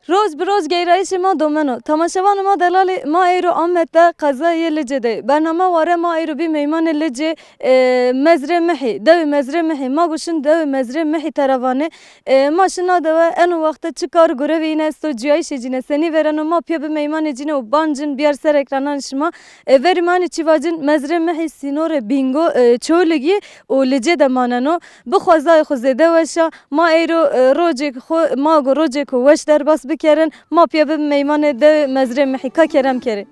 روز به روز گیرایش ما دومنو تماشاوان ما دلال ما ایرو آمد قضای لجه ده برنامه واره ما ایرو بی میمان لجه مزر محی دو مزر محی ما گوشن دو مزر محی تروانه ما شنا دو انو وقت چه کار گره وین است و جایش جینه سنی ورن ما پیا به میمان جینه و بانجن بیار سر اکرانان شما وری مانی چی واجن مزر محی سینور بینگو چولگی و لجه ده ماننو بخوازای خوزیده وشا ما ایرو روجه خو ما گو روجه کو وش در باس بکرن ما پیا به میمان ده مزرعه محیکا کرم کره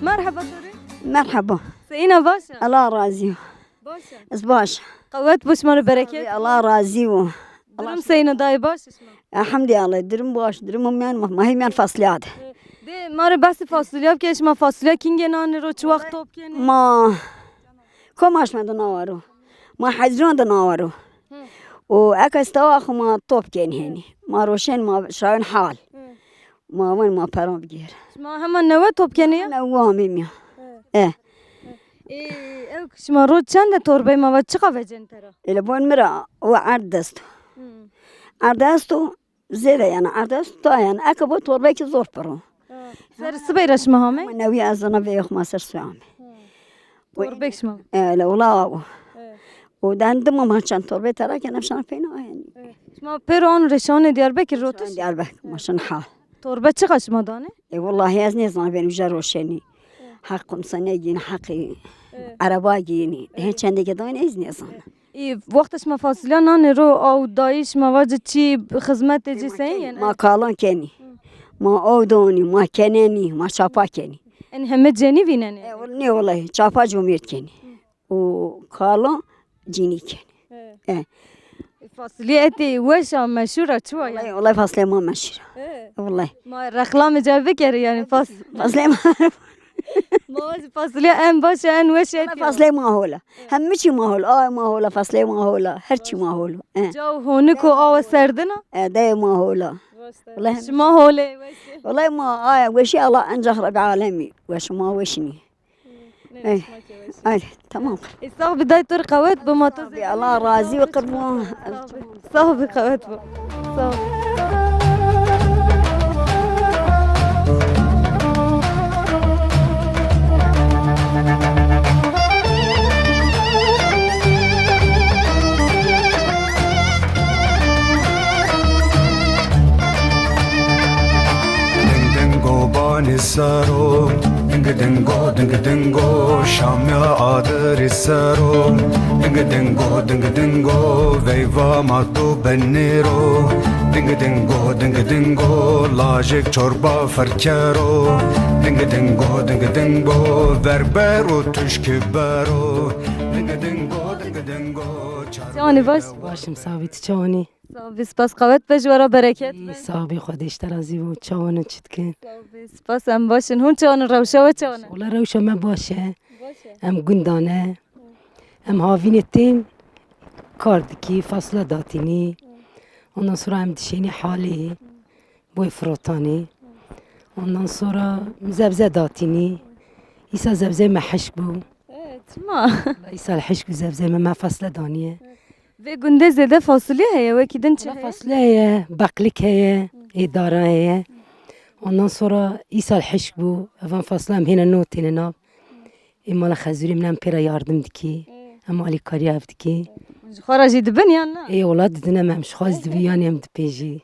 مرحبا دوري مرحبا سينا باشا الله راضي باشا باش قوات بوش مر بركات الله راضي درم سينا داي باش الحمد لله درم باش درم ما هي من فصليات دي مر بس فاصله كيش ما فاصله كينجنان رو چ وقت توب كيني ما كماش ما دناورو ما حجران دناورو و اكستوا اخو ما توب كين هني ما روشن ما شاين حال ما وين ما برام بغير ما هم نوى توب كيني انا وامي ايه ايه شما رو چند توربه ما و چقا وجن ترا الى بون مرا وعردست عردستو زيادة يعني عردست يعني اكبو توربه كي زور برو سر سبيرش ما همه ناوي ازنا في اخ ما سر سوامي توربه شما لا ولا ودندم ما كان توربه ترى كان مشان فينا يعني شما بيرون رشان دياربكر روتش دياربك مشان حال توربه چقا شما دانه اي والله از نظام بين جروشني حق سنجين حقي عرباجيني هي چنده که داین از نظام وقتش ما فاصله نان رو او دایش مواد چی خدمت جسین ما کالان کنی ما او دونی ما کننی ما چاپا کنی ان همه جنی وینن نه والله چاپا جمعیت کنی و کالان جینی کنی فاصله اتی وش مشهوره چوا يعني والله فاصله ما مشهوره والله ما رقلام جاب كري يعني فاصله ما ما فاصله ام باشه ان وش فاصله ما هولا هم چی ما هول ما هولا فاصله ما هولا هر چی ما هول جو هونكو او سردنا ده ما هولا والله ما هوله والله ما وشي الله انجح رب عالمي وش ما وشني اي تمام صاحب بداية قوات بموتوسيكل الله راضي وقربون صاحب قوات صاحب السارو دنگ دنگو شام عادر السارو دنگ دنگو ویوا ماتو بنیرو دنگ دنگو لاجک چوربا فرکارو دنگ دنگو وربرو تشکبرو دنگو جانی باش باشم ثابت چانی صاحب سپاس قوت بجوارا برکت صاحب خودش ترازی و چاونه چت کن سپاس هم باشن هون چاونه روشه و چاونه ولا روشه ما باشه ام گندانه ام هاوینتین کاردکی فاصله داتینی ondan sonra هم dişini hali boy frotani ondan sonra zebze datini İsa zebze محش بو ما İsa الحشك zebze ما فاصله دانیه ve günde zede fasulye heye ve kidin çe فاصله هي بقلك هي إدارة هي ondan sonra İsa الحشك بو اvan فاصله هم هنا نوتين ناب اما لخزوري منم پیرا yardım diki اما علی کاری افتکی خارجی دبن یا نه ای ولاد دیدنم همش خواست دبیانی هم دپیجی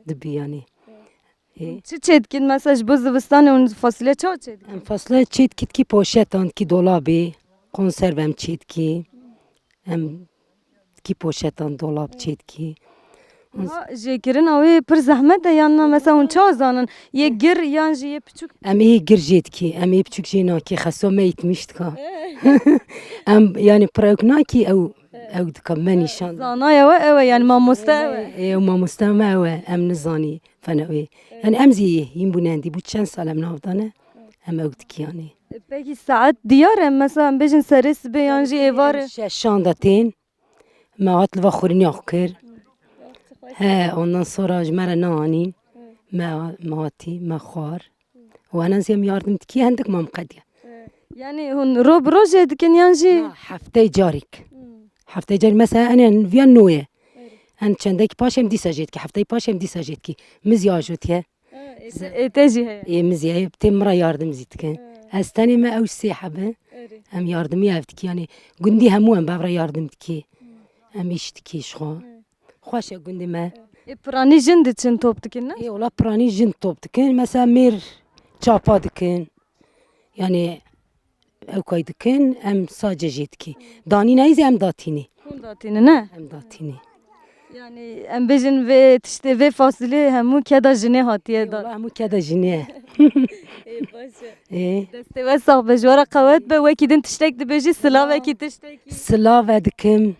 دبیانی چه چید کن مساج بز دبستان اون فاصله چه چید ام فاصله چید کت کی پوشتان کی دولابی konservem çetki. Em ki poşetan dolap çetki. Jekirin avi pır zahmet de yanına mesela un çazanan ye gir yan ye küçük. Em iyi girjet ki, em iyi küçük jena ki xeso me itmişt ka. Em yani praukna ki ev dikam me nişan. Zana ya eve yani mamosta eve. Ev mamosta me ev em nizani fenevi. Yani em ziye yim bu nendi bu çend sal em navdane. Em ev diki yani. Peki saat diyar em mesela bejin seris be yanji evar. Şan da ten. Me hat lva xurini akir. He ondan sonra jmere nani. Me hati me xwar. و انا زیم yardım diki hendik mam qediye. Yani hun rob roje dikin yanji. Haftay carik. Haftay carik mesela enen viyan noye. En çendeki paşem disa jet ki haftay paşem disa jet ki miz yajut ye. Teji he. Miz ye temra yardım zitkin. Estani me ev sehabe. Em yardım yevdik yani gündi hemu em bavra yardım diki. Em iştiki şo. Xoşa gündi me. Prani jin diçin top dikin ne? Ola prani jin top dikin mesela mer çapa dikin. Yani ev kay dikin em sadece jetki. Dani neyiz em datini. Hun datini ne? Em datini. Yani em bejin ve işte ve fasili hemu keda jine hatiye da. Ola hemu keda jine. Deste ve sağ bejwara qavet be vekidin tiştek de beji silah veki tiştek. Slav edikim.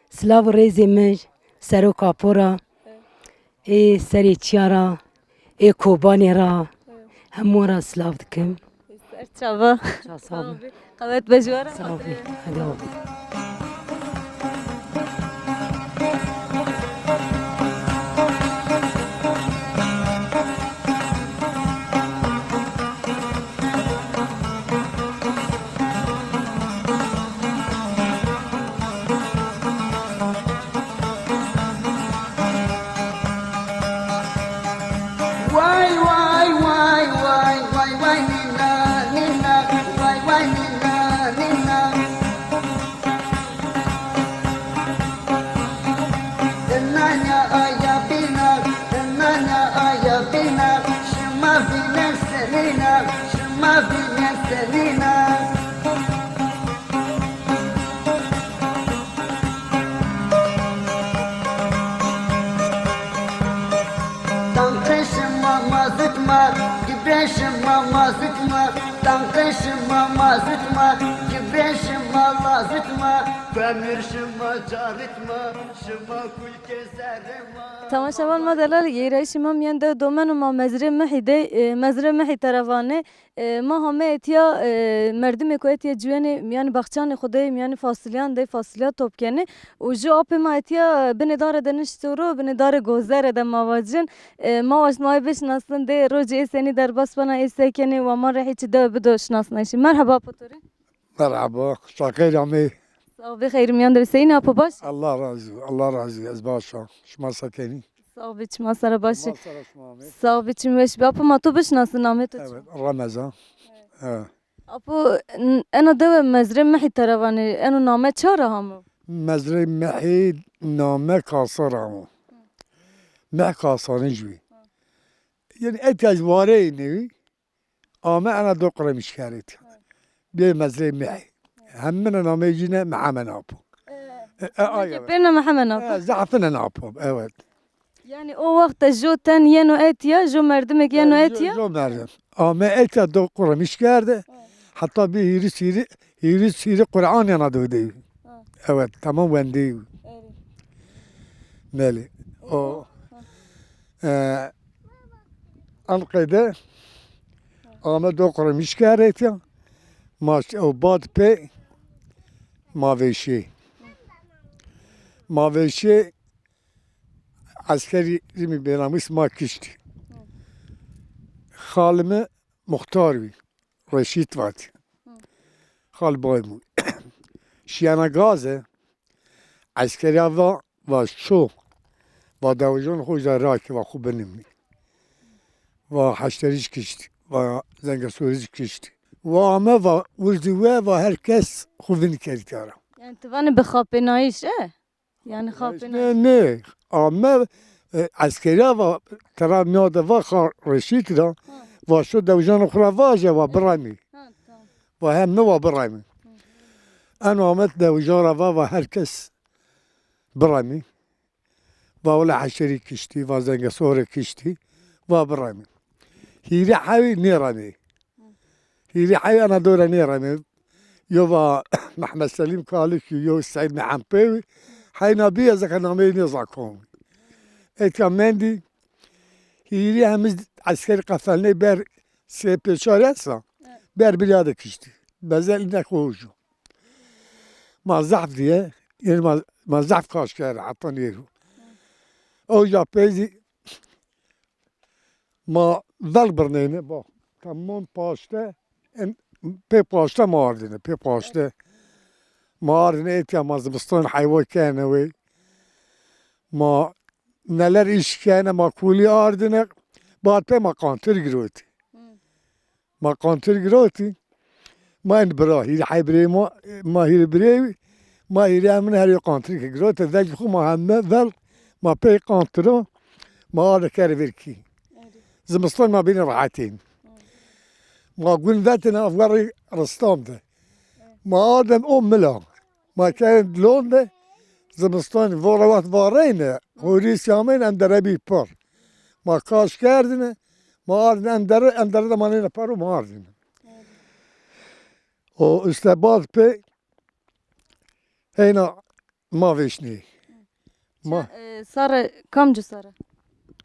Slav rezimij. Sero kapora. Seri çiara. Kobanera. Hemu ra slav dikim. Çava. Sağ ol. Qavet bejwara. Sağ ol. Hadi ol. Why, Nina, Nina, why, Nina, Nina. Nanya ayapina, Nanya ayapina, Shema vine selina, Shema vine selina. Tankışıma mazıtma, Gibreşıma mazıtma, Tankışıma mazıtma, Gibreşıma lazıtma, Kömürşıma carıtma, Şıma kul kezerima. Tamaşavan ma delal yere şimam yende domen ma mezre mehide mezre mehi taravane ma hame etiya merdim ko etiya cüvene yani bahçane xudayım yani fasilyan de fasilya topkene ucu ape ma etiya beni dare deniş soru beni dare gozere de mavacın mavaş ma beş nasın de roje seni derbas bana esekene ve ma rehiç de bedoş nasın işi merhaba patore مرحبا شاكر عمي Sağ khairim yanda seyin apo baş الله رازي الله رازي از باشا شما سكني sağ biçim asara başı ما صار شما عمي sağ biçim veş apo ma to beş nasın Ahmet evet رمضان اه Apo ana deve mezre mehi taravani eno name çara hamu. مزرعة محيد نامه كاسر عمو مح كاساني جوي يعني انت اجواري نوي اما انا دقرة مش كاريت بيه مزرعة محي همنا نامه جينا معامن ابو ايوه Cepena Muhammed Apo. زعفنا نابو evet Yani o vakte jo ten yeno etiya jo merdimek yeno etiya. جو مردم آمه ایتا دو قرمش کرده حتی به هیری سیری قرآن یا ندوده evet tamam وندی بله او القیده آمه دو قرمش کرده ایتا ماش او باد پی ماویشی askeri mi benamış ma kişti. Halime muhtar bir. Reşit vardı. Hal boymu. Şiyana gaze askeri ava ve şu ve davulun hoca raki ve kubenim. Ve haşteriş kişti. Ve zengasuriş kişti. Ve ama ve vurdu ve herkes kuvveni kerdi. Yani tivani be xapenayış Yani xapenayış. Ne? Ama askeri ava tera miyada ve reşit da و شو دوجان خرافاجة وبرامي وهم نوا برامي أنا عملت ده وجارة بابا هركس برامي ولا حشري كشتي وزنجة صورة كشتي وبرامي هيري حاوي نيرامي هيري حاوي أنا دورة نيرامي يوبا محمد سليم كالك يو سعيد محمبي حين بيا زكا نامي نزاكم كماندي هيري همز عسكري قفلني بر سيبي شاريسا بر بلاد كشتي بزل نكوجو ما زعف ديه يعني ما زعف كاشكار عطاني يرو او جا بيزي ما ظل برنينه با كمون پاشته پی پاشته ماردنه پی پاشته ماردنه ایتیا ما زمستان حیوان کنه وی ما نلر ایش کنه ما کولی آردنه بعد پی ما کانتر گروتی ما کانتر گروتی ما این برا هیری حی بری ما هیری بری ما هیری همین هری کانتر که گروت ذلك خو ما همه ذل ما پی کانترو ما آرد کاری برکی زمستان ما بین راحتين ما قلنا ذاتنا أفكار رستام ده ما آدم ملا ما كان لون ده زمستان وروات وارينا هوريس يامين اندر بي بار ما كاش كردنا ما آدم اندر ده مانينا پارو ما آدم و استباد پی هنا ما ويشني ما سارة كم جو سارة؟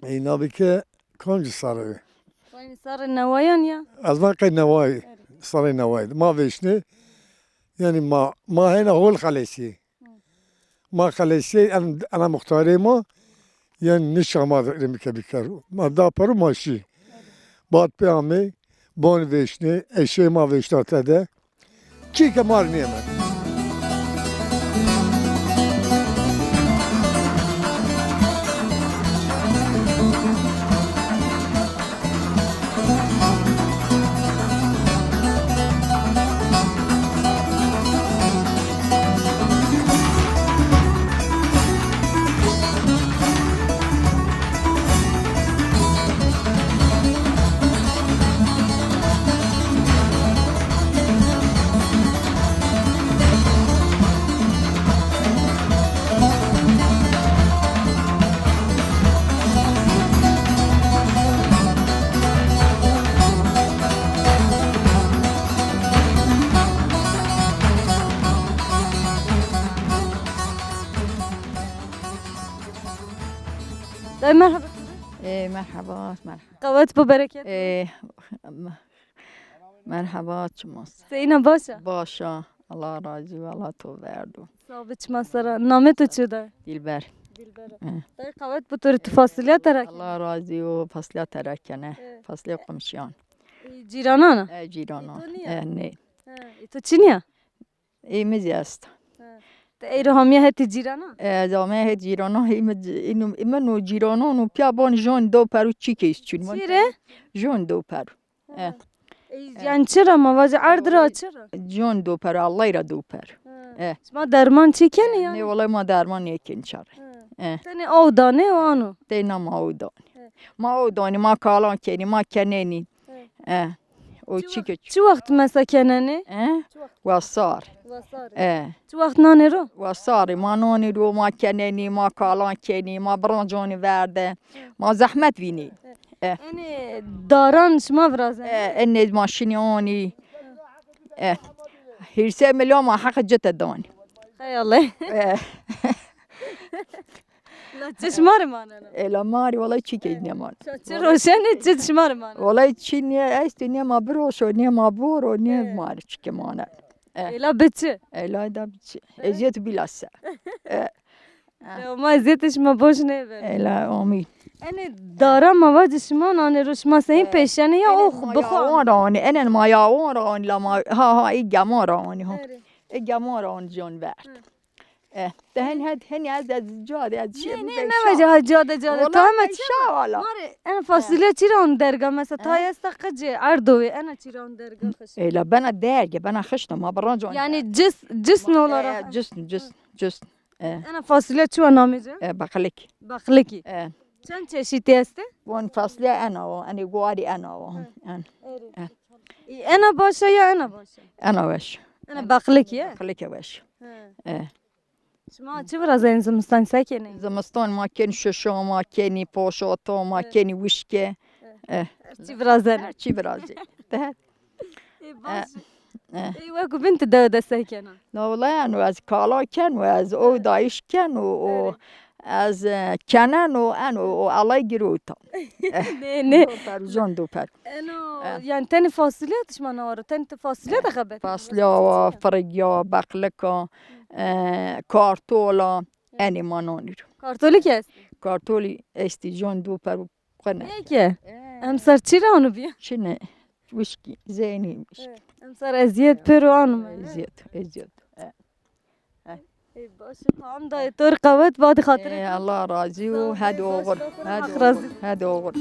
هنا بك كونج صار وين سارة النوايان يا؟ از من قید نوای سر نوای ما ویشنه یعنی ما هنا هو الخلیسی ما خلیسی انا مختاری ما یعنی نشا ما رمی که بکرو ما دا پرو ماشی بعد پیامی بون ویشنه اشی ما ویشنه تده چی که مار نیمه داي مرحبا إيه مرحبا قوات ببركة إيه مرحبا شماس سينا باشا باشا الله راضي والله تو بردو صابت ما سارة نامتو چو ده؟ دلبر داي قوات بطور تفاصيلية تراك الله راضي وفصلية تركنه فصلية قمشيان جيرانانا؟ إيه جيرانا إيتونيا؟ إيه نه تو چینیا؟ إيه مزيست تا ایرو همیه هتی جیرانا؟ إيه زمان هد جيرانا هي إنه إمنو جيرانا نو بيابان جون دو پرو چی کیس چون چیره؟ جون دو پرو إيه یعنی چرا مواجه عرض را چرا؟ جون دو پرو الله را دو پرو إيه شما درمان چی کنی نه یعنی؟ والله ما درمان یکین چاره إيه تنی او دانه و آنو؟ دینا ما او دانی ما کالان کنی ما کننی او چی که چی وقت مسا کننه؟ وصار چی وقت نانه رو؟ وصار ما نانی رو ما کننی ما کالان کنی ما برانجانی ورده ما زحمت وینی یعنی داران شما برازن؟ انید ماشینیانی هر 3 میلیون ما حق جت دانی خیاله لا چشمار مانه الا ماری والله چی که نمان چه روشنه چه چشمار مانه والله چی نیه است نیه ما بروشو نیه ما برو نیه ماری چی که مانه ایلا بچه؟ ایلا دا بچه ازیت بیلاسه ما زیتش ما باش نبر ایلا آمین یعنی دارم مواد شما نانه رو شما سهیم پیشنه یا او بخواه؟ رانی این ما یا رانی لما ها ای گما رانی ها ای گما رانی جان ورد ده هنی از جاده از چی نه جاده تا همه چی والا ماره انا فاصله چی ران درگاه مثلا تا است قجه اردوی انا چی ران درگاه خش ایلا بنا درگه بنا خشت ما بران جان یعنی جس نولا جست انا فاصله چی نامیجه بقلک بخلکی چند چشیتی هسته وان فاصله انا و انی گواری انا و انا باشه یا انا باشه انا وش انا بقلك يا خليك يا باشا. شما چی برا زين زمستان ساکنه زمستان ما كان ششا ما كاني باشاتا ما كاني وشكه چی برا زين هر چی برازي ده ای وکو بنت ده ساکنه لا والله انو از کالا کن و از او دایش کن و از کنن و انو و علای گروتا نه نه دو پر جان دو پر انو يعني تاني فاصليات ما نوار تاني فاصليات خبت فاصلیا و فرگیا بقلکا کارتولا انی مانانی رو کارتولی کی است کارتولی استی جان دو پر و قنه یکه همسر چی را آنو بیا چی نه وشکی زینی همسر ازیت پرو آنو ازیاد ای باشه پام دای طور قوت بعد خاطر الله راضی و هد اوغر راضی. هد اوغر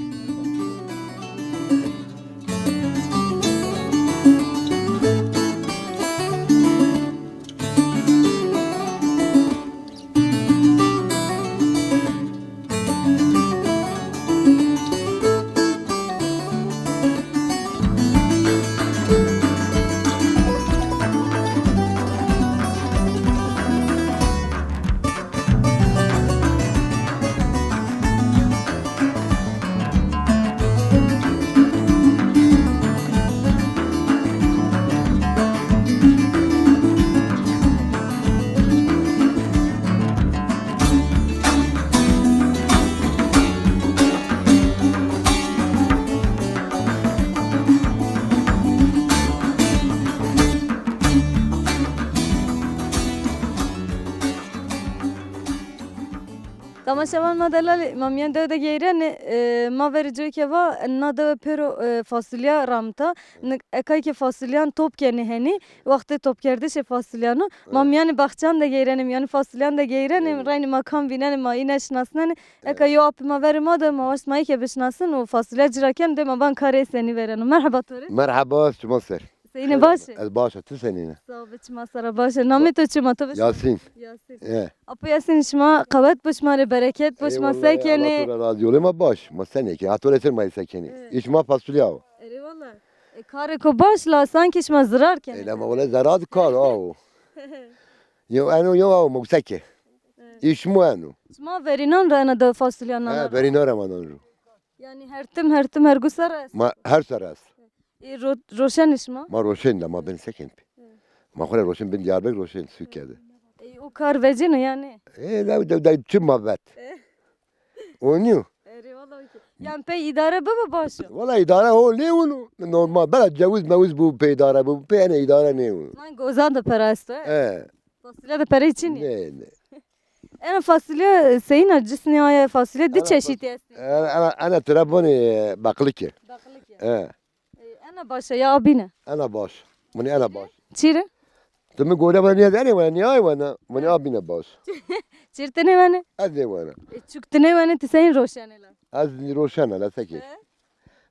تماشاوان ما دلالی ما میان ده گیرن ما ورجوی که وا ناده پرو فاصلیا رامتا اکای که فاصلیان توپ کنه هنی وقت توپ کردش فاصلیانو ما میان بخچان ده گیرن میان فاصلیان ده گیرن رین مکان بینن ما اینش نسنن اکای یو اپ ما ور ما ده ما واش مایی که بشناسن و فاصله جراکم ده ما بان کاری سنی ورن مرحبا توری مرحبا شما سر سینه باشه از باشه تو سنینه صاحب چما سر باشه نامی تو چما تو بش یاسین یاسین اپو یاسین شما قوت باش ماره برکت باش ما سکنی Allah razı olsun ama baş. Ma sen ki hatır eser mai sekeni. İş ma fasulye o. اری والله کار کو باش لاسان کش ما زرار کنه Eyle ma valla zarar kar o. Yo o mukseke. İş mu anu. شما ورینان را انا دو فاصلیان Ha نانا beri nara ma nuru. yani her tüm her gusar است Ma her saras. روشن شما Ma roşen da ma ben seken. Ma khole roşen ben Diyarbakır roşen sükede. او کار وجینو yani Da çim ma bet. Onu. اری والله yani pe idare baba başı Valla idare o ne onu? Normal. Bela cevuz bu pe idare bu pe ne idare ne onu. من گوزان da پرستو He. فاصله da para için Ne. انا فاصله سینا جسنی های فاصله دی çeşidi است Ana telefonu baklike. داخلك He. انا باشه یا abine Ana baş. Muni ana baş. چیره Tumi gole bana niye deni bana niye bana? Muni abine baş. چیرتنه ونه Az ne bana? çuktene ونه تسین روشنه لا Az roşan ala seki.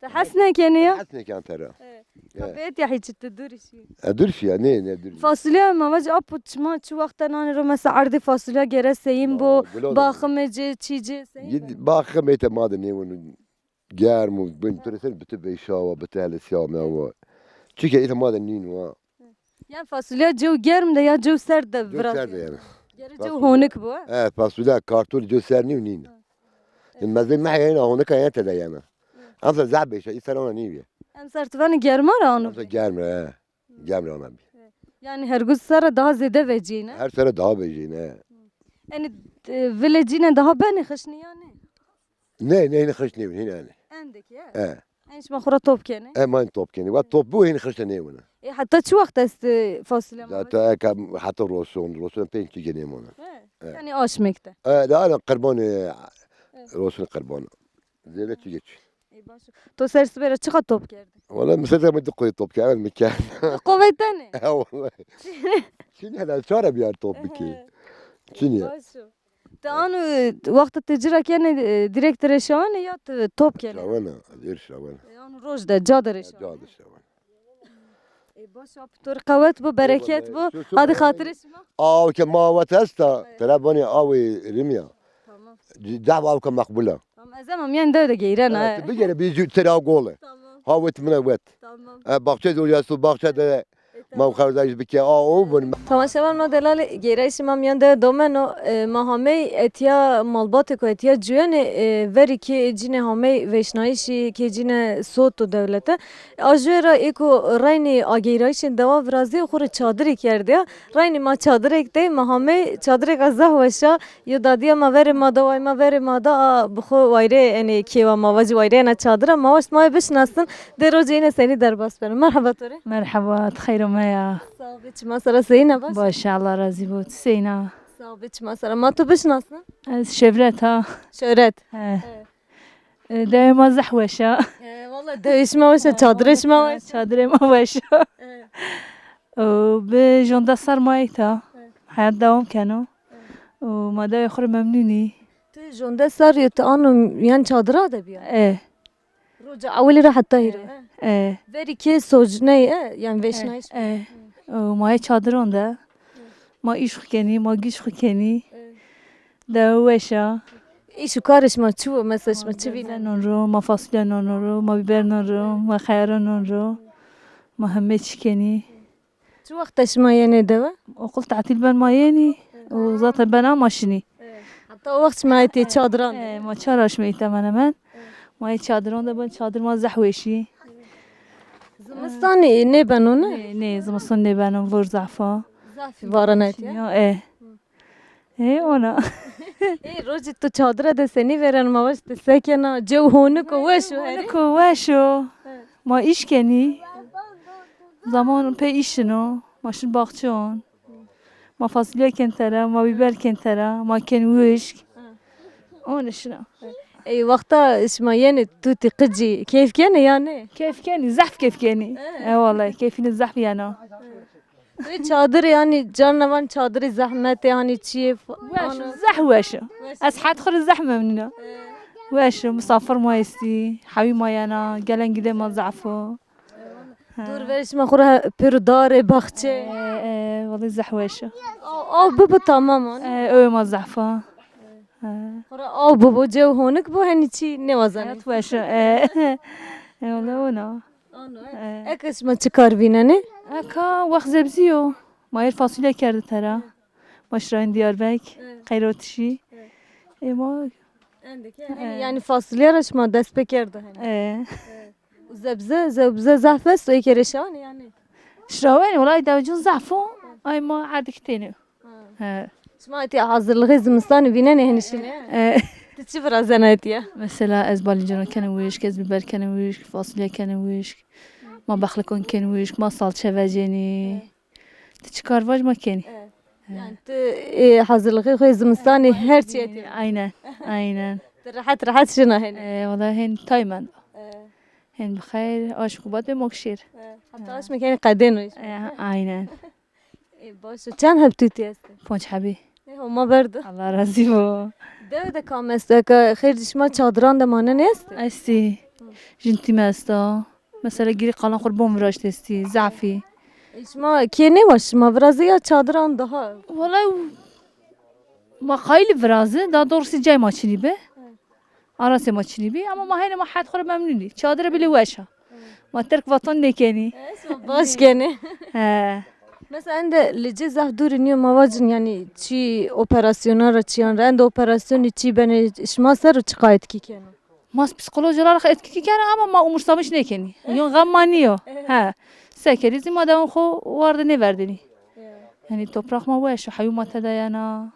تحسنه کنی یا Hasne kan tera. بیت یا هیچ تدوری شی Dur şu ya ne dur. فاصله ما وجه اپو چما چو وقت نان رو مثلا عرض فاصله گره سیم بو باخم جه چیجه سیم Gid bakım ete madem ne onu germu ben türesen bütün beşava bütün hele siyame o. Çünkü ete madem nin var. yani fasulye جو گرم ده یا جو سرد ده biraz Gösterdi yani. گره جو هونک بو Evet fasulye kartol gösterni nin. Mazlum mahyen onu kayet de yani. Anza zabeşe ister ona niye? هم سرتوان گرما را آنو Anza gelme. Gelme ona bir. yani her gün sara daha zede vecine Her sene daha beceğine. yani vilecine daha beni خشنی yani Ne hış ne yani. عندك يا He. ايش ما خرا توب كان Hemen top kendi. Ve top bu yine hış ne ona. حتى شو وقت است فاصله ما Zaten hatta Rosun pençli gene ona. يعني اش مكته Da ana kurban Rosun kurbanı. Zeylet geç. تو سرس بره چقدر توپ کردی Valla mesela mi koy top kemen mi ken. قوتنه Vallahi. Şimdi hala çare bir yer top ki. Şimdi ya. باشو تا انو وقت تجرا كان ديريكتور شان يا توب كان Şavana. Adir şavana. انو روج ده جادر شان Cadı şavana. اي باشو بتور قوت بو بركات بو هذه خاطر اسمه Av ke mavat hasta. Telefoni avi rimya. تمام Dava av ke makbula. تمام زعما ميان ده جيران Bir kere bir tera gole. تمام Havet mine vet. تمام Bahçe doluyorsun bahçede ما خرداش بکی آو بون تماشاوان ما دلال گیرایش ما میان ده دومنو ما همه اتیا مالبات کو اتیا جوان وری که جین همه وشنایشی که جین صوت و دولته آجورا ایکو راینی آگیرایش دوا ورازی خور چادری کرده راینی ما چادر اکته ما همه چادر غزه وشا یو دادیا ما ور ما دوای ما ور ما دا بخو وایره یعنی کیوا ما وجه وایره نه چادر ما واش ما بشناسن دروز اینه سنی در باس برم مرحبا توره مرحبا خير مايا صابت ما سر سینا باش باش الله راضي بود سينا صابت ما سر ما تو بشناسن از شفرت ها شهرت دائما زحوشة والله دویش ما باشه چادرش ما باشه شادري ما وشة وبجوندا صار مايتا حياة دوام كانوا وما دا يخر ممنوني تو جونده سر یو تو آنو یان چادره ده بیا ايه روجا اولی را حتی هیرو ايه وری که سوجنه یان وشنایش ايه وما هي چادرون ده ما ایش خکنی ما گیش خکنی دا وشة ایشو کارش ما چو مسش ما چی بينا بینن نونرو ما فاصله نونرو ما بيبر نونرو ما خيار نونرو ما همه چکنی چو وقتش ما یعنی دوه وقلت تعطيل بن مايني وزات بنا ماشيني حتی وقت ما ایتی چادران ما چهارش میتم من ما هی چادران دبن چادر ما زحوشی زمستانی نه بنونه نه زمستون نبنم ور زعفا زافی وارنایت یا یا اه اونا ای روزی تو چادره ده سنی ورن ما باش تسکنه جو هونه کو وشو هری کواشو ما ایش کنی زمان پی ایشنو ماشین باغچون ما فاصله کنتره ما بیبر کنتره ما کن وشک اونشنا ای وقتا اسما یعنی تو تقجی کیف کنه یا نه كيف كاني زحف كيف كاني اه والله كيف الزحف يعني توی چادر یعنی جانوان چادری زحمت یعنی چیه واش زح واش از حد خور الزحمه مننا واش مسافر ما يستي حبي ما يانا قالن قد ما زعفو دور ورش ما خوره پر داره باخچه والله زح واش آب ببو تمام او ما زعفا خوره آب ببو جو هونک بو هنی چی نوازنه واش والله ونا اکش ما چه کار بینه نه اكا وقت زبزيو ما هي الفاصوليا كارد ترى مشروعين ديار بك خيروتشي اي ما یعنی فاصله رش ما دست بکرده هنی ايه زبزه زحفه سوی کرشان یعنی شراوين والله داوجون زعفو اي ما عاد كتينو شما ایتی حاضر لغی زمستانی بینه نه هنشینه تو چی برازنه ایتیه مثلا از بالنجان كان ويشك از ببر كان ويشك فاصوليا كان ويشك ما بخلكون كان ويشك ما صالشة وجني تشكار واج ما كاني yani tu حاضر لغی خوی زمستانی هر چی ایتی عينا راحت شنا هنی والله هن تايمان هن بخير اشكوبات بمكشير حتی آش میکنی قدین ویش عينا باشه چند هب توتی هستی بونش حبي ما برد الله راضي بو ده کام است که خیر شما چادران دمانه نیست استي جنتي ماستا مثلا جيري قلان قربون مراج تستي زعفي شما کی نواش ما برازی یا چادران ده والله ما قايل فرازه دا دورسي جاي ما تشني به arası ما تشني به اما ما هنا ما حد خرب ممنوني çadıra bile واشا ما ترك وطن نكني باش کنی ها مثلا انده لجه زه دوری نیو مواجن یعنی چی operasyona را چیان رند operasyonu چی beni شما سر چی قاید کی کنو ماس psikolojiler etkili kere ama ma umursamış ne keni yon gammaniyo ha sekerizi madem xo vardı ne verdini yani toprak ma veş hayuma tadayana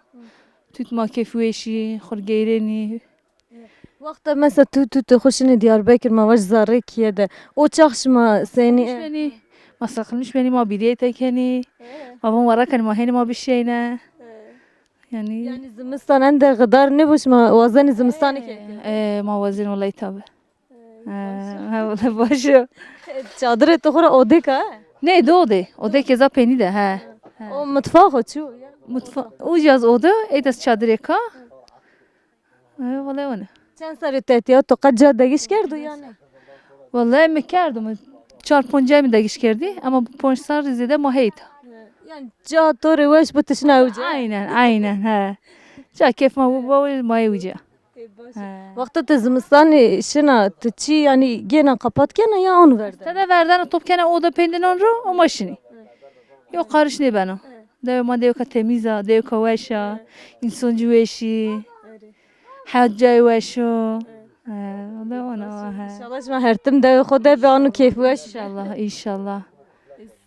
tut ma kefweşi xurgeyreni وقتا مثلا تو خوشنی دیاربکر مواج زاره کیه ده او چخش ما سینی beni masakılmış beni ma biriye tekeni babam varakan ma heni ma bir şeyine yani yani زمستان انده غدار نبوش ما وزن زمستانی که ما وزن والله tabi ha والله باشه çadır تو خورا اوده که ne doğdu o da keza peni de ha o mutfak o çu mutfak ucaz oda edas çadıreka والله ona چند سری تحتیات تو قد جادگیش کردو yani والله میکردم 4-5 mi dagiş kerdi ama bu ponçlar Rize'de maheyt. yani ca to revaş bu tışna uca Aynen ha. Ja keyf ma bu mahey uca. وقتا تو زمستانی شنا تو چی یعنی گینا قپات کنه یا اون ورده Tada verden top kene oda pendin onru o maşini. Yo karış ne bana. Dev ma dev ka temiza, dev ka weşa, insan cüveşi, hacca weşo. Da ona ha. İnşallah şma hertim de xuda be anu keyf veş. İnşallah, inşallah.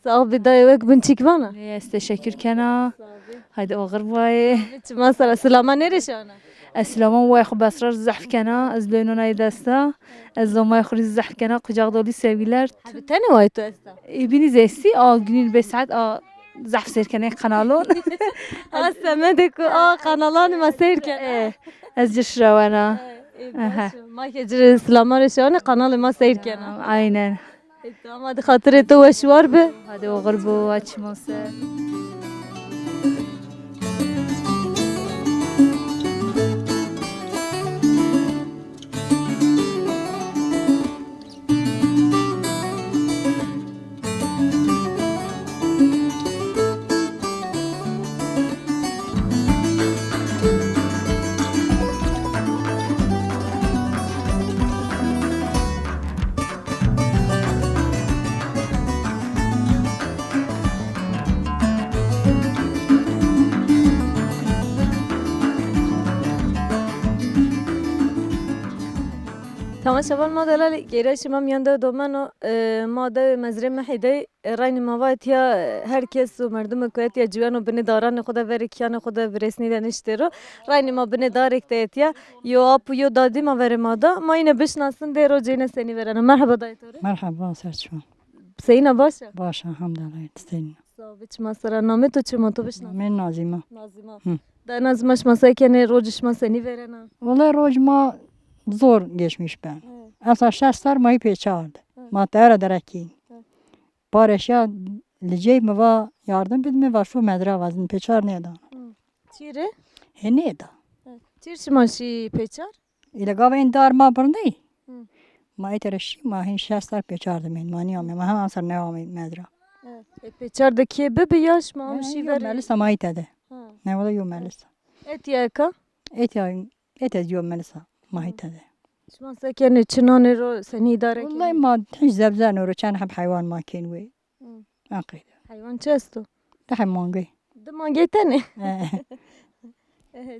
Sağ bir da vek bin çıkvana. Yes, teşekkür kena. Haydi ağır vay. Hiç mesela selama nerişana. السلام وياخو بسرار زحف كنا از لونو ناي دستا از زما يخري زحف كنا قجاق دولي سويلر Abi tane vay tu esta. يبيني زيسي günün 5 saat زحف سير كنا قنالون Asemedik kanalan ma seyirken. از جش روانا Ma kecir selama nerişana kanal ma seyirken. aynen Tamam hadi hatırı tu veş var be. hadi o غربو açması Tamam şaban ma dalal gere şimam yanda domano ma da mezre mahide rayni mavat ya herkes o merdum kuyet ya civano bine daran khuda verik yana khuda veresni de niştero rayni ma bine darek te ya yo apu yo dadi ma vere ma da ma yine bişnasın de rojene seni verene merhaba daytore مرحبا سرچو seyina başa باشه الحمدلله تستین sabiç masara name tu çimo tu bişna من نازیما nazima da nazmaş masaya kene rojişma seni verene والله روز ما zor geçmiş ben. Asla şahslar mayı peçardı. Ma tera dereki. Barışa licey mi var yardım bilme var şu medra vazın peçar ne da. çire He ne da. çir şimaşi peçar İle gavin dar ma bırnı. Ma etereşi ma hin şahslar peçardı men mani ama ma hemen asar ne amı medra. peçar da ki bebe yaş ma amşi vere Melisa mayı tede. Ne valla yo melisa. et yaka Et ya et ez yo melisa mayı tede. شما سكن چنان رو سنی داره والله ما تحج زبزان ورو كان حب حيوان ما كين وي. أقيد. حیوان چستو تحب مانجي. دمانگی تنه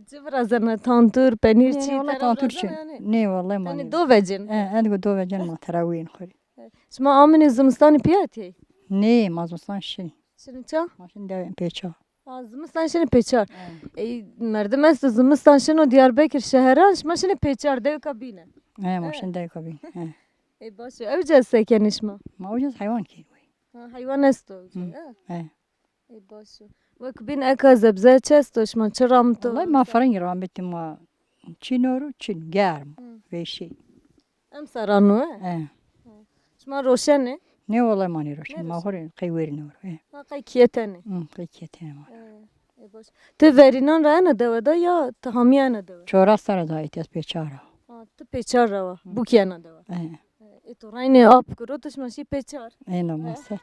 جبرا زنه تانتور پنیر چی والله تانتور شي. نه والله ما. تنی دو وجن أنا قد دو وجن ما تراوين خوري. شما آمنی زمستانی پیاتی نه ما زمستان شني. شنو چا ماشين داوين بيتشا. زمستان شنو پیچار ای مردم است زمستان شنو دیاربکر شهران شما شنو پیچار دیو کابینه ماشين داوي كابين. ای باشه او جا سکنش ما ما وجد حيوان كين وي. حیوان استو إيه. ای باشه وک بین اکا زبزه چستو شما چرام تو والله ما فرنج رام بيتي ما چينورو چين گرم ويشي. ام سرانو إيه. شما روشنه نه والله ما نيروش ما هوري قيوير نور. إيه. ما قیکیتنه قيكيتين ما. ای باشه تو ورینان را ندوه یا تهامیه ندوه چورا سر دايت يس بيچارا. تو پیچار روا بوکیه ندوه إيه. ای تو رaynı آب کرو توش ماشی پیچار إيه نو ما سك.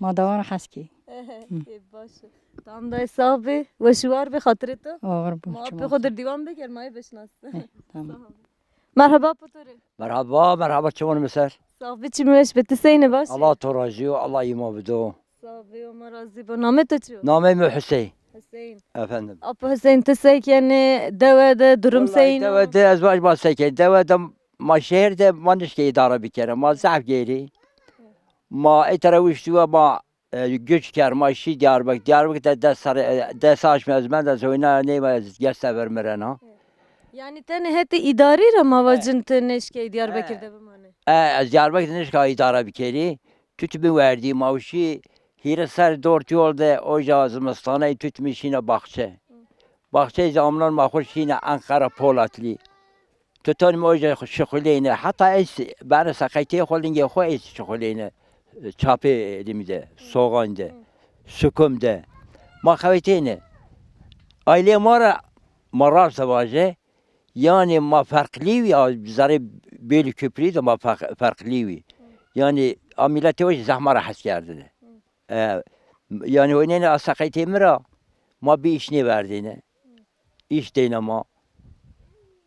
ما دوار حسكي. ای باشه tam da hesabı ve şuar bir hatırı to أغرب. ما به خود دیوان بکر مای بشناسه تمام. مرحبا پتوره مرحبا مرحبا چون مسر صافی چی میش به تسینه باش الله تو راضی و الله یما بدو صافی و مرازی با نامه تو چو نامه مو حسین حسین efendim اپ حسین تسیک یعنی دوا ده durum seyin devede ezvaç ma seke devede ma şehirde ma nişke idare bir kere ma zaf geri ma eteravuştu ve ma güç ker ma şi Diyarbakır de saç mezmen de zoyna ne ma geste vermerena yani tane heti idari ramavacın teneşke Diyarbakır'da bu mane Diyarbakır nişke idare bir kere tütübü verdi ma şi hire ser dört yolda ocağı zımıstana tütmüş yine bahçe bahçe zamanlar ma hoş yine Ankara Polatlı تتوني موجة شغلينه حتى إيش بعد سقيتي خليني خو إيش شغلينه çapı elimde, soğandı, sükumda. Ma kavitine. Aile mara marar savaşı. Yani ma farklı ya bizleri böyle köprü de ma farklı. Yani amilati o zahmara has geldi. Yani o ne asakayte mira ma bir iş ne verdiğine. İş değil ama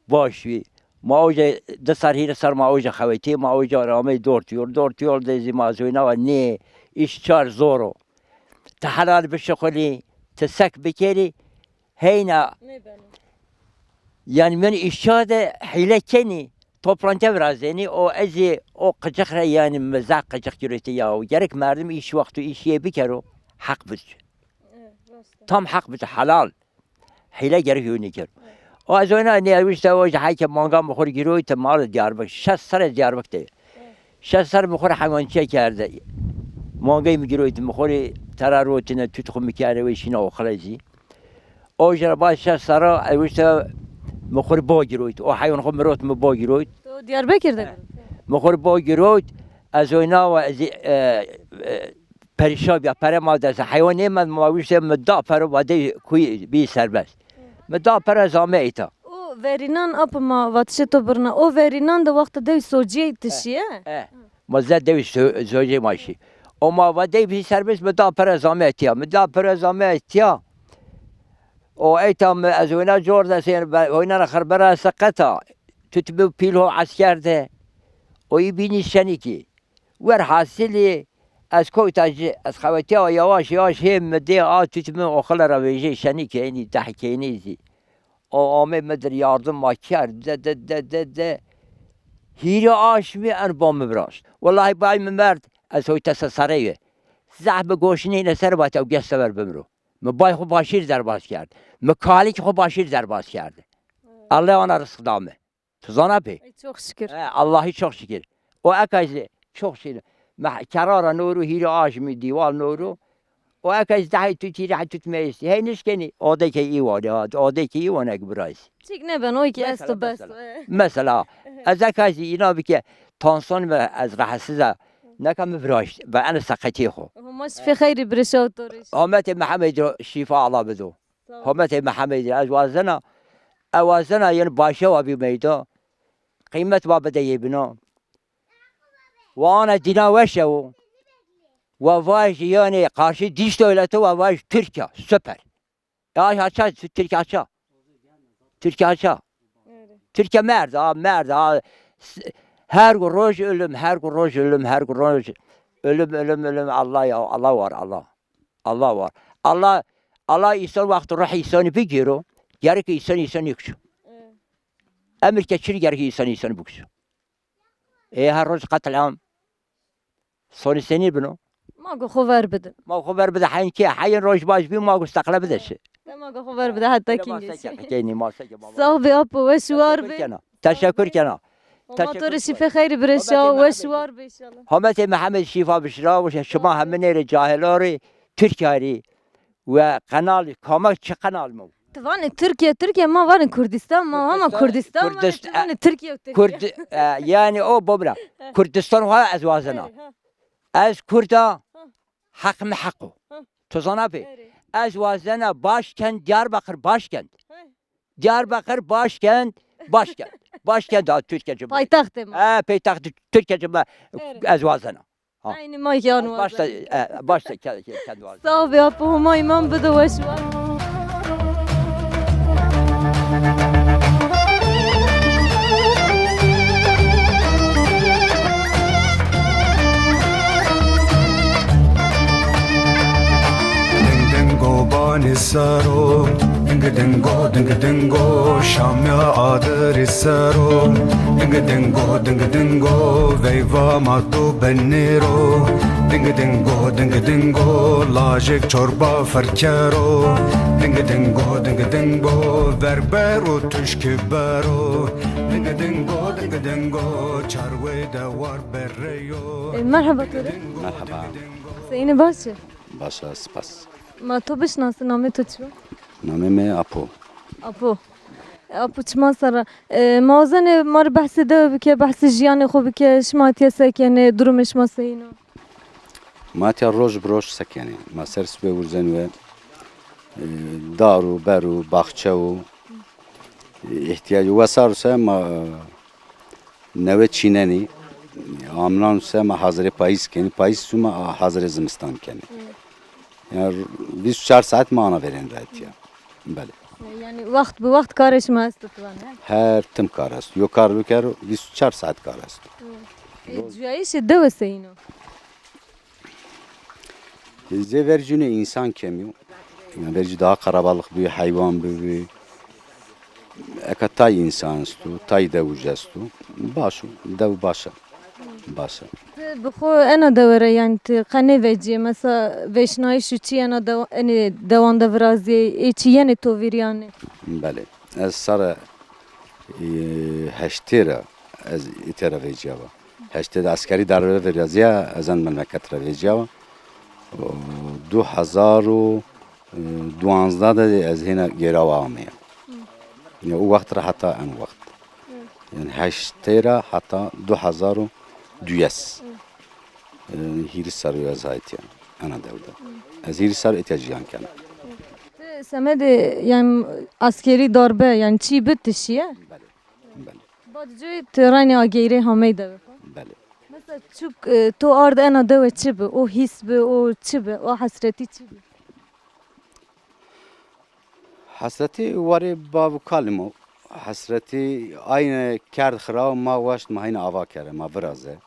başvi. ما اوجه د سر هیر سر ما اوجه خویتی ما اوجه رامه دورت یور دزی ما زوینا و نه ایش چار زورو تحلال بشغلی تسك بكيري هينا يعني من إشاد حيلة كني toplanca biraz yani o ezi o kaçakra yani mezak kaçak cüreti ya gerek merdim iş vakti işe bir kere o hak bir tam hak bir halal hile gerek yönü ker o az önce ne yapmıştı o hayke manga mıhur giriyor temal Diyarbakır şas sar Diyarbakır şas sar mıhur hayvançı kerdi mangayı mı giriyor mıhur terarotine tutkum mikare ve işine o khalazi o jara şas sara aymıştı مخور با گیروید و حیوان خود مرات با گیروید تو دیاربکر'de مخور با گیروید از اینا و از پریشاب یا پره ماده حیوانی من ماویش مدع پر و ده کوی بی سربست مدع پر زامه ایتا o verinan apma vatşe to burna o verinan da vakti de sojiye tişiye مزد دوی زوجه ماشی اما و ده بی سربست مدع پر زامه ایتا مدع پر زامه ایتا او ایتام از اینا جور دستین و اینا خربره سقطا تتبو پیلو عسکر ده او بینی شنی کی ور حاصلی از کوتاج از خواتي او یواش یواش هم مدی آ تتبو اخلا رویجه شنی کی اینی تحکینی زی او آمه مدر yardım ما کرد ده هیر آشمی اربام براش والله بای مرد از هوی تسسریه زعب گوشنی نسر بات او گست بر بمرو مبای خو باشیر در باز کرد مکالی که خو باشیر در باز کرده الله ona rızık dağımı tuzana pey çok şükür Allah'ı çok şükür o akazı çok şükür karara nuru hiri aşmi dival nuru o akaz dahi tutiri hat tutmayız hey nişkeni o da ki iyi var ya o da ki iyi var ne burası çik ne ben o ki esto bes mesela az akazı ina bir ki tansiyon ve az rahatsızlığa ne kadar براش و انا سقطی خو همش في خير برشا وطورش همت محمد شفاء الله بدو همت محمد اوازنا یعنی باشه و بی میدا قیمت با بده بنا و آن دینا وشه و واش یعنی قارشی دیش دولت و واش ترکیه سپر یا هاچا ترکیه هاچا ترکیه هاچا ترکیه مرد her gün roş ölüm, her gün roş ölüm, her gün roş ölüm Allah ya Allah var Allah var. Allah insan vakti ruh insanı bigiro, gerek insan yoksa. Emir keçir gerek insan buksu. Her roş katliam. Sonu seni bunu. ما قو خبر بده ما خبر بده حین که حین روش باش بی ما استقلا بده شه. ما قو خبر بده حتی کینی ما صاحبي ابو وشوار بي تشکر کنا. موتور شفا خير برشا وشوار بي ان شاء الله همت محمد شفا بشرا و شما همه جاهلاری ترکیاری و قنال کامل چه قنال مو طبعا تركيا ما وين كردستان ما كردستان تركيا yani o bobra Kürdistan var azvazına az Kurda hak mı hakkı tuzana be azvazına başkent Diyarbakır başkent Diyarbakır başkent da Türkiye Cumhuriyeti paytaxt mı paytaxt Türkiye Cumhuriyeti azvazına aynı makan var başta kendi var صاحبي ابو هما امام بده وشوار Bani saro ding dingo shamya adar saro ding dingo veiva matu benero ding dingo lajik çorba farkaro ding dingo verbero tuşkibaro ding dingo charwe da war berreyo مرحبا توري مرحبا سيني باشا باشا سپاس ما تو بشناسي نامي تو چو نامه می اپو چما سر موازن مار بحث ده بکه بحث جیان خوب بکه شما تیسه کنه درومش ما سینو ما تیا روز بروش سکنی ما سرس به ورزن و دارو برو باخچه و احتیاج و سارسه ما نوه چیننی آمنان سه ما حاضر پاییز کنی پاییز سو ما حاضر زمستان کنی yani 24 saat mana veren rahat ya. Bale. Yani vakt bu vakt karış mı istiyorlar? Her tim karast. Yokar 24 saat karast. Cüyayı şiddet ve seyino. Zevercini insan kemiyor. Yani verici daha karabalık bir hayvan bir eka tay insan stu, tay devucestu. Başu, dev başa. Başa. بخو انا دوره يعني قنه وجي مثلا وشنای شو چی انا دو اني دوان دورازي ای چی یعنی تو ویریانه بله. از سر هشتیره از ایتره ویجیاوا. هشتیر عسکری در رو ویرازیا از آن مملکت رو ویجیاوا. 2012 ده از هنا گیراوا آمیه. يعني وقت را حتى أن وقت يعني هشتيرا حتى 2002 هيري سارو يزايت يعني أنا دولة از هيري سارو إتجيان كان سمد yani askeri darbe yani çi bitişiye بله badcı terani agiri hameyde بله mesela çok to arda ana deve çibi o his bi o çibi o hasreti çibi حسرتي واري بابو كلمو حسرتي أين كارد خراو ما واشت ما هنا أوا كره ما برازه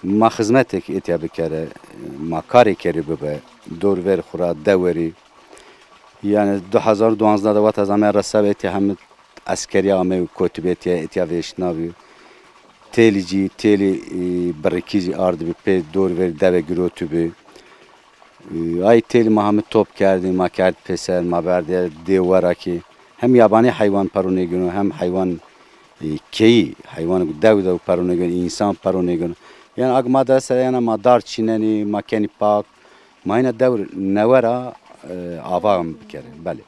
ما خدمتك إتيا بكره ما كاري كري ببه دور ver خورا دوري يعني 2012 ده وقت زمان رساب إتيا هم عسكري عامه كتبتي إتيا ويشناوي تيلي تيلي بركيزي أرد بپی دور ver دو گروتو بی ay tel Muhammed top kerdin ma kerd peser ma verdi devara ki hem yabani hayvan parone günü hem hayvan keyi hayvan dev parone günü insan parone günü yani agma da sayana ma dar çineni ma keni pak ma yine devr nevera avam bir kere bale.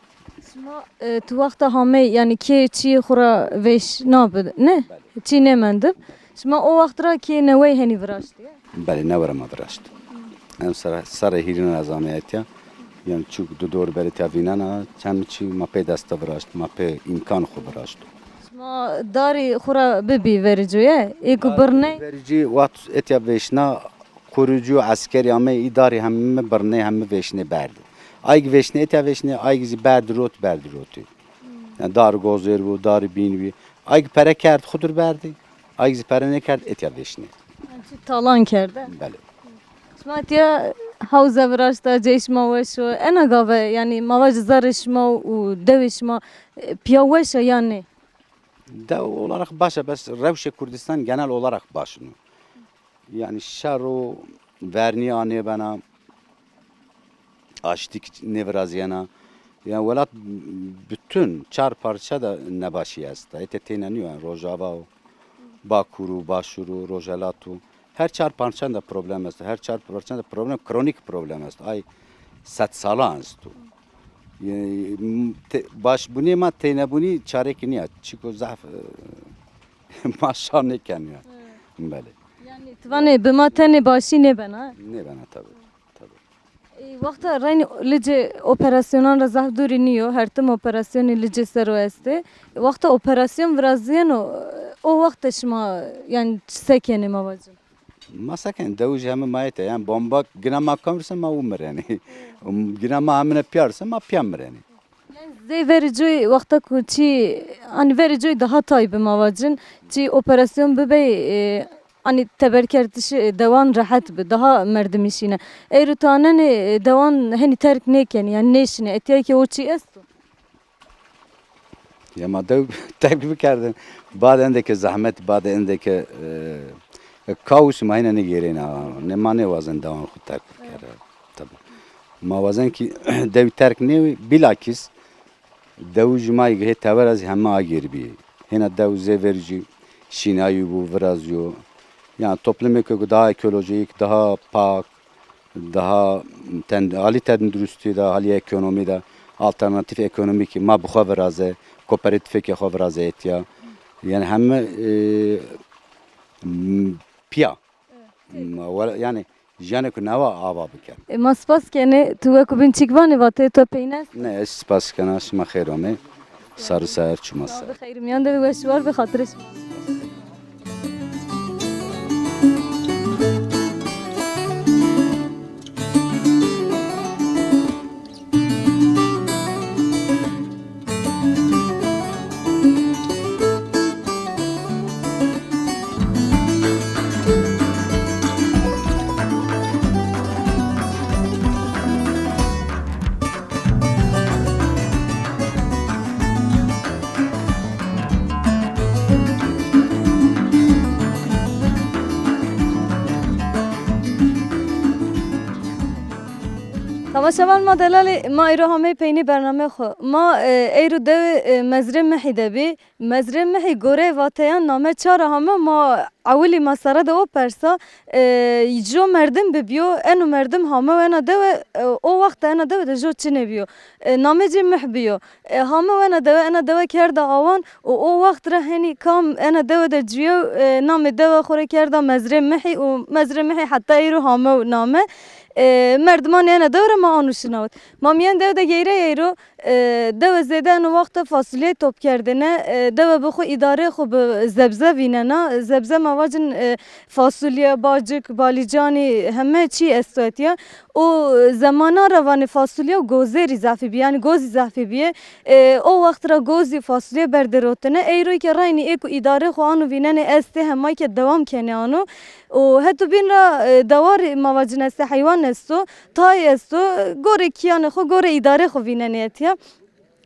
Şma tu vakta hame yani ki çi khura veş nabd ne çi ne mendim şma o vaktra ki ne way hani vraştı Bale nevera ma vraştı. Hem sara hirina azamiyetiya yani çok dor beri tavinana çamçı mape dasta vraşt mape imkan khu vraşt şma dari khura bibi vericoye ek birne verici wat etya veşna kurucu askeri ama idari hem birne hem veşne berdi ay veşne etya veşne ay zi berdi rot yani dar gozer bu dar binvi ay pere kert xudur berdi ay zi pere ne kert etya veşne talan kerde bale شماتيا هاوزا براشتا جيشما وشو انا قاوه يعني مواج زارشما ودوشما بياوشا يعني Da olarak başa bes Revşe Kurdistan genel olarak başını. Yani şaro verni anne bana açtık nevraziyana. Yani velat bütün çar parça da nebaşi است. Ete teneniyor yani Rojava, Bakuru, Başuru, Rojalatu. Her çar parçan da problem است. Her çar parçan da problem kronik problem است. Ay 100 ساله است. باش بونی ما تینه بونی چاره کی نیست چیکو ضعف ماشا نکنه بله yani tvane bima tane başı ne bana ne bana tabii وقتا رین لجه operasyonان را زهر دوری نیو هر تم operasyoni لجه سرو استه وقتا operasyon vraziyano o vakta şma yani sekeni mavacım مسکن دوج همه مایته yani bomba gina makam verse ma umr yani gina ma amene piyarsa ma piyamr yani Zey verici vakta ku çi hani verici daha tayyip mavacın çi operasyon bebe hani teberkertişi devan rahat be daha merdim işine erutanın devan hani terk neken yani ne işine etiye ki o çi estu ya ma dev takip kerdin bazen de ki zahmet bazen de ki kaos mahine ne gerina ne mane vazan devam khud takip kere tabii ma vazan ki dev terk ne bilakis dev cumay ge tavar az hem agir bi hena dev zeverici şinayu bu vrazyo yani toplum daha ekolojik daha pak daha ali tendrüstü da hali ekonomi da alternatif ekonomik ma bu khavraze kooperatif ki khavraze etya yani hem pia yani jane ku nava ava bikar maspas kene tuva kubin çikvane vate to peynes ne spas kana şma khairome sarı sayar çumasa بخير ميان ده وشوار بخاطرش تماشاوان ما دلالی ما ایرو همه پینی برنامه خو ما ایرو دو مزرم محی دبی مزرم محی گوره واتیان نامه چاره همه ما اولی مساره دو پرسا جو مردم ببیو انو مردم همه و انا دو او وقت انا دو جو چنه بیو نامه جی مح بیو همه و انا دو کرده آوان و او وقت را هنی کام انا دو جیو نامه دو خوره کرده مزرم محی و مزرم محی حتی ایرو همه نامه مردمان یعنی دوره ما آنو شنود ما میان دو گیره ایرو دو زیده انو وقت فاصله توپ کردنه دو بخو اداره خو به زبزه ویننا زبزه مواجن فاصله باجک بالیجانی همه چی استوتیا و زمانا روان فاصله و گوزری زعفی بیه یعنی گوزی زعفی بیه او وقت را گوزی فاصله بردروتنه ایروی که راینی ایکو اداره خو آنو ویننه استه همه که دوام کنه آنو و هتو بین را دوار مواجن است حیوان استو تای استو گوره کیان خو گوره اداره خو ویننیتیا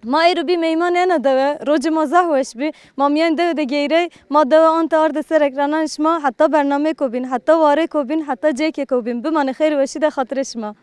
ما ایرو بی میمان اینا دوه روز ما زحوش بی ما میان دوه گیره ما دوه آن تا آرد سر اکرانانش ما حتی برنامه کو بین حتی واره کو بین حتی جیک کو بین بمانه خیر وشی ده خاطرش ما